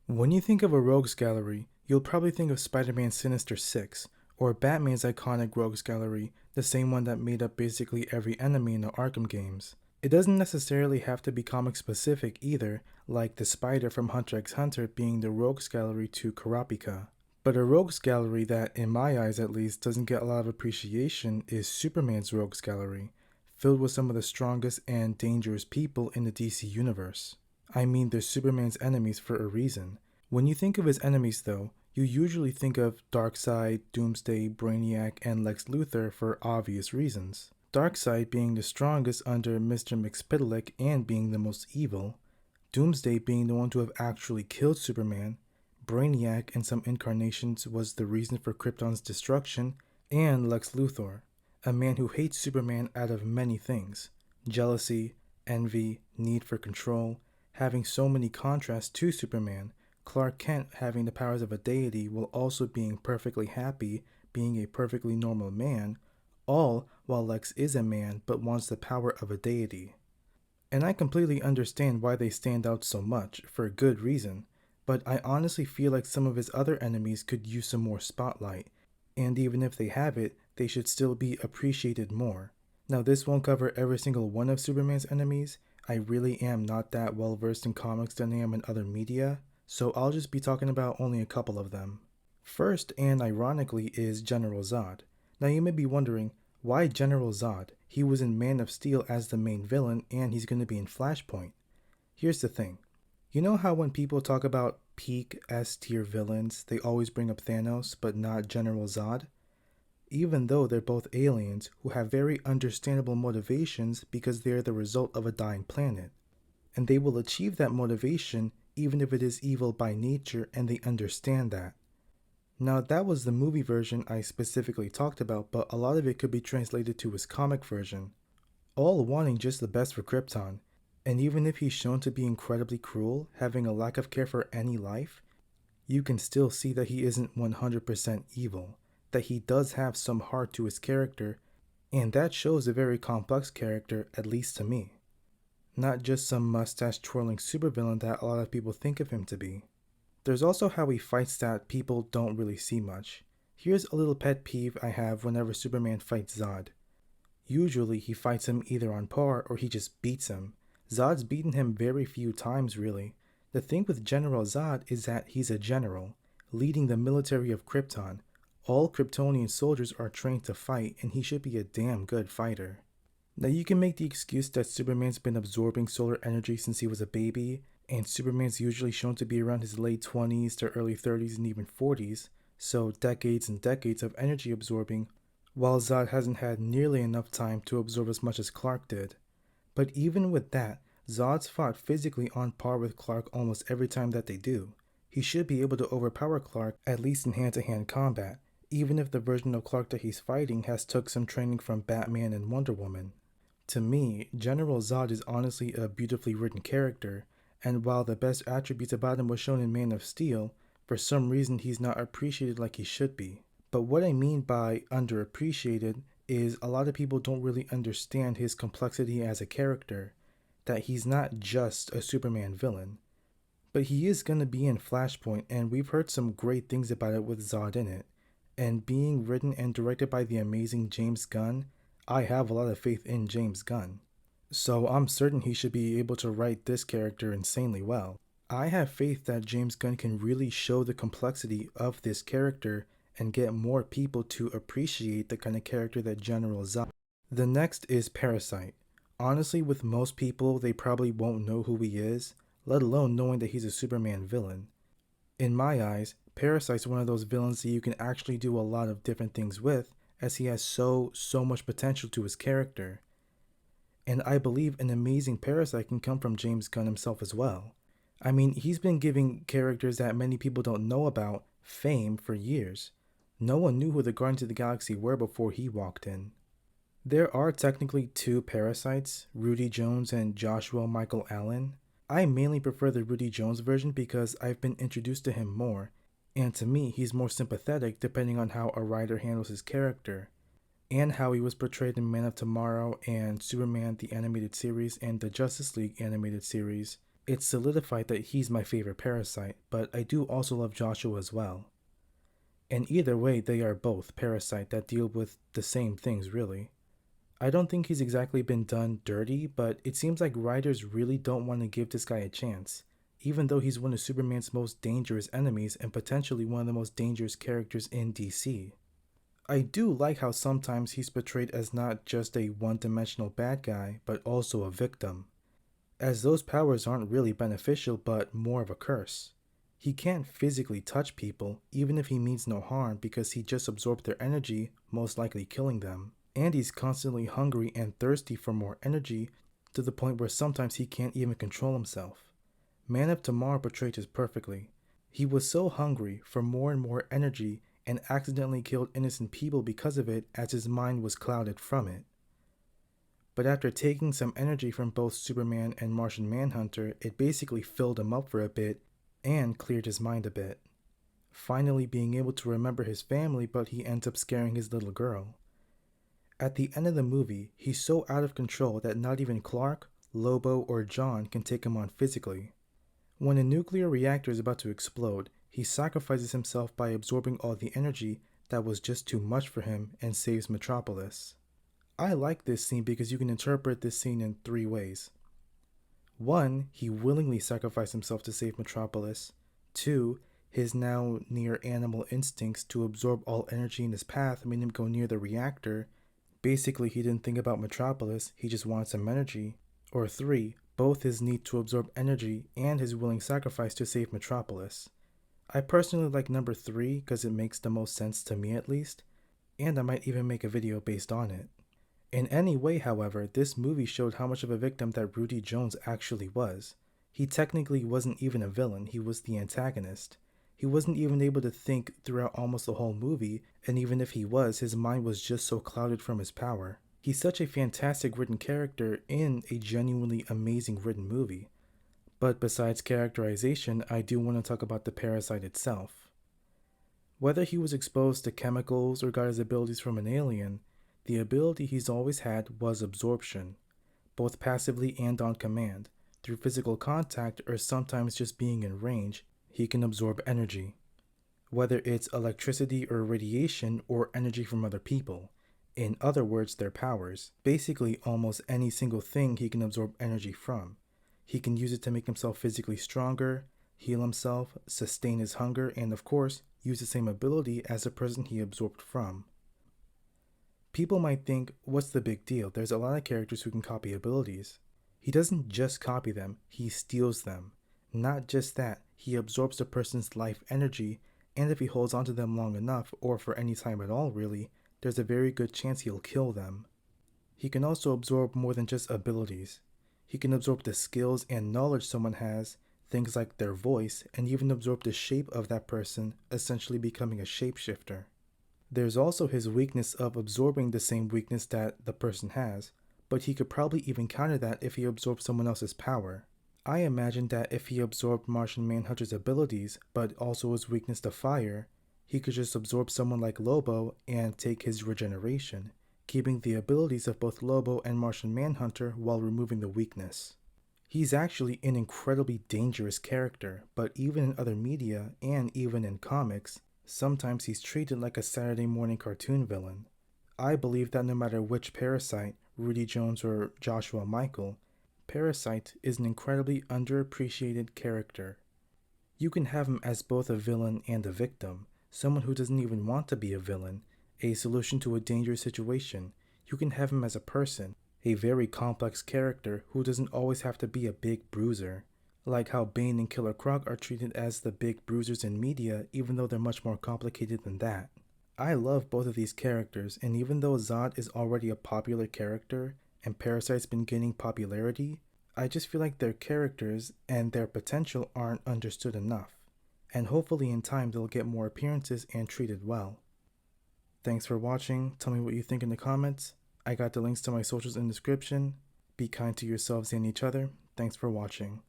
When you think of a rogues gallery, you'll probably think of Spider-Man's Sinister Six, or Batman's iconic rogues gallery, the same one that made up basically every enemy in the Arkham games. It doesn't necessarily have to be comic specific either, like the Spider from Hunter x Hunter being the rogues gallery to Kurapika. But a rogues gallery that, in my eyes at least, doesn't get a lot of appreciation is Superman's rogues gallery, filled with some of the strongest and dangerous people in the DC universe. I mean, they're Superman's enemies for a reason. When you think of his enemies, though, you usually think of Darkseid, Doomsday, Brainiac, and Lex Luthor for obvious reasons. Darkseid being the strongest under Mr. Mxyzptlk and being the most evil, Doomsday being the one to have actually killed Superman, Brainiac in some incarnations was the reason for Krypton's destruction, and Lex Luthor, a man who hates Superman out of many things: jealousy, envy, need for control, having so many contrasts to Superman, Clark Kent having the powers of a deity while also being perfectly happy, being a perfectly normal man, all while Lex is a man but wants the power of a deity. And I completely understand why they stand out so much, for good reason, but I honestly feel like some of his other enemies could use some more spotlight, and even if they have it, they should still be appreciated more. Now, this won't cover every single one of Superman's enemies. I really am not that well versed in comics than I am in other media, so I'll just be talking about only a couple of them. First, and ironically, is General Zod. Now, you may be wondering, why General Zod? He was in Man of Steel as the main villain, and he's going to be in Flashpoint. Here's the thing. You know how when people talk about peak S tier villains, they always bring up Thanos, but not General Zod? Even though they're both aliens who have very understandable motivations because they're the result of a dying planet. And they will achieve that motivation even if it is evil by nature and they understand that. Now, that was the movie version I specifically talked about, but a lot of it could be translated to his comic version, all wanting just the best for Krypton. And even if he's shown to be incredibly cruel, having a lack of care for any life, you can still see that he isn't 100% evil, that he does have some heart to his character, and that shows a very complex character, at least to me. Not just some mustache twirling supervillain that a lot of people think of him to be. There's also how he fights that people don't really see much. Here's a little pet peeve I have whenever Superman fights Zod. Usually he fights him either on par or he just beats him. Zod's beaten him very few times really. The thing with General Zod is that he's a general, leading the military of Krypton. All Kryptonian soldiers are trained to fight and he should be a damn good fighter. Now you can make the excuse that Superman's been absorbing solar energy since he was a baby, and Superman's usually shown to be around his late 20s to early 30s and even 40s, so decades and decades of energy absorbing, while Zod hasn't had nearly enough time to absorb as much as Clark did. But even with that, Zod's fought physically on par with Clark almost every time that they do. He should be able to overpower Clark, at least in hand-to-hand combat, even if the version of Clark that he's fighting has took some training from Batman and Wonder Woman. To me, General Zod is honestly a beautifully written character, and while the best attributes about him were shown in Man of Steel, for some reason he's not appreciated like he should be. But what I mean by underappreciated is a lot of people don't really understand his complexity as a character, that he's not just a Superman villain. But he is going to be in Flashpoint, and we've heard some great things about it with Zod in it. And being written and directed by the amazing James Gunn, I have a lot of faith in James Gunn. So I'm certain he should be able to write this character insanely well. I have faith that James Gunn can really show the complexity of this character and get more people to appreciate the kind of character that General Zod. The next is Parasite. Honestly, with most people, they probably won't know who he is, let alone knowing that he's a Superman villain. In my eyes, Parasite's one of those villains that you can actually do a lot of different things with, as he has so much potential to his character. And I believe an amazing Parasite can come from James Gunn himself as well. I mean, he's been giving characters that many people don't know about fame for years. No one knew who the Guardians of the Galaxy were before he walked in. There are technically two Parasites, Rudy Jones and Joshua Michael Allen. I mainly prefer the Rudy Jones version because I've been introduced to him more, and to me he's more sympathetic depending on how a writer handles his character, and how he was portrayed in Man of Tomorrow and Superman the Animated Series and the Justice League Animated Series. It's solidified that he's my favorite Parasite, but I do also love Joshua as well. And either way, they are both Parasite that deal with the same things, really. I don't think he's exactly been done dirty, but it seems like writers really don't want to give this guy a chance, even though he's one of Superman's most dangerous enemies and potentially one of the most dangerous characters in DC. I do like how sometimes he's portrayed as not just a one dimensional bad guy, but also a victim, as those powers aren't really beneficial but more of a curse. He can't physically touch people, even if he means no harm, because he just absorbed their energy, most likely killing them. And he's constantly hungry and thirsty for more energy to the point where sometimes he can't even control himself. Man of Tomorrow portrayed this perfectly. He was so hungry for more and more energy and accidentally killed innocent people because of it as his mind was clouded from it. But after taking some energy from both Superman and Martian Manhunter, it basically filled him up for a bit and cleared his mind a bit. Finally being able to remember his family, but he ends up scaring his little girl. At the end of the movie, he's so out of control that not even Clark, Lobo, or John can take him on physically. When a nuclear reactor is about to explode, he sacrifices himself by absorbing all the energy that was just too much for him and saves Metropolis. I like this scene because you can interpret this scene in three ways. 1. He willingly sacrificed himself to save Metropolis. 2. His now near animal instincts to absorb all energy in his path made him go near the reactor. Basically, he didn't think about Metropolis, he just wanted some energy. Or 3. Both his need to absorb energy and his willing sacrifice to save Metropolis. I personally like number 3 because it makes the most sense to me at least, and I might even make a video based on it. In any way, however, this movie showed how much of a victim that Rudy Jones actually was. He technically wasn't even a villain, he was the antagonist. He wasn't even able to think throughout almost the whole movie, and even if he was, his mind was just so clouded from his power. He's such a fantastic written character in a genuinely amazing written movie. But besides characterization, I do want to talk about the parasite itself. Whether he was exposed to chemicals or got his abilities from an alien, the ability he's always had was absorption, both passively and on command. Through physical contact or sometimes just being in range, he can absorb energy. Whether it's electricity or radiation or energy from other people. In other words, their powers. Basically, almost any single thing he can absorb energy from. He can use it to make himself physically stronger, heal himself, sustain his hunger, and of course, use the same ability as the person he absorbed from. People might think, what's the big deal? There's a lot of characters who can copy abilities. He doesn't just copy them, he steals them. Not just that, he absorbs the person's life energy, and if he holds onto them long enough, or for any time at all really, there's a very good chance he'll kill them. He can also absorb more than just abilities. He can absorb the skills and knowledge someone has, things like their voice, and even absorb the shape of that person, essentially becoming a shapeshifter. There's also his weakness of absorbing the same weakness that the person has, but he could probably even counter that if he absorbed someone else's power. I imagine that if he absorbed Martian Manhunter's abilities, but also his weakness to fire, he could just absorb someone like Lobo and take his regeneration, keeping the abilities of both Lobo and Martian Manhunter while removing the weakness. He's actually an incredibly dangerous character, but even in other media, and even in comics, sometimes he's treated like a Saturday morning cartoon villain. I believe that no matter which Parasite, Rudy Jones or Joshua Michael, Parasite is an incredibly underappreciated character. You can have him as both a villain and a victim, someone who doesn't even want to be a villain, a solution to a dangerous situation. You can have him as a person, a very complex character who doesn't always have to be a big bruiser. Like how Bane and Killer Croc are treated as the big bruisers in media, even though they're much more complicated than that. I love both of these characters, and even though Zod is already a popular character, and Parasite's been gaining popularity, I just feel like their characters and their potential aren't understood enough, and hopefully in time they'll get more appearances and treated well. Thanks for watching, tell me what you think in the comments. I got the links to my socials in the description. Be kind to yourselves and each other. Thanks for watching.